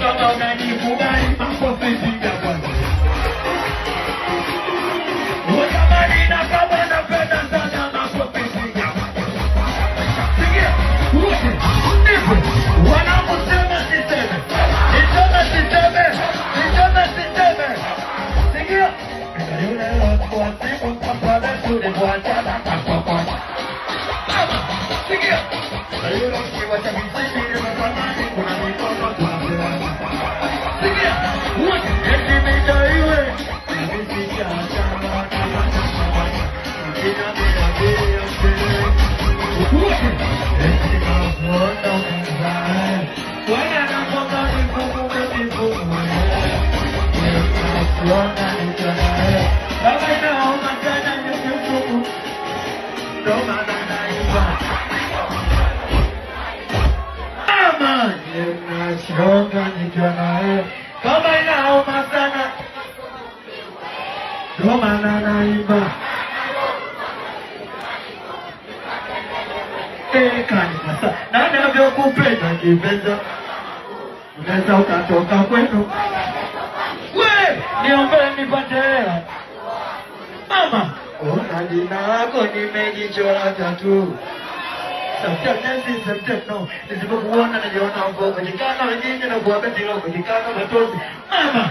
kama unanikubali makofi piga kwanza. Jamani na kama napenda sana makofi piga. Sikia, wote, nipo, wanaposema siseme. Niseme. Sikia, yule wako wa siku kapale tule bwachana kakoko. Sikia, yule kiwa cha mziki ni mkamani kuna mikono tunapelana. Sikia, wote, eti midaiwe. Nimesikia chama kama chama. Ina bila wote, eti mafuta mzae. Wana na kwamba ni kumu. Wana ni janae. Kama inaoma tena ni kumu. Doma na naiba. Ama ninashonga ni janae. Kama inaoma sana. Doma na naiba. Kanisa na navyokupenda kipenza, unaweza ukatoka kwenu. We niombe nipate hela mama, ona jina lako nimejichora tatu. September nisipokuona najiona mboga jikana wengine na kuwabeti loko jikana matozi mama.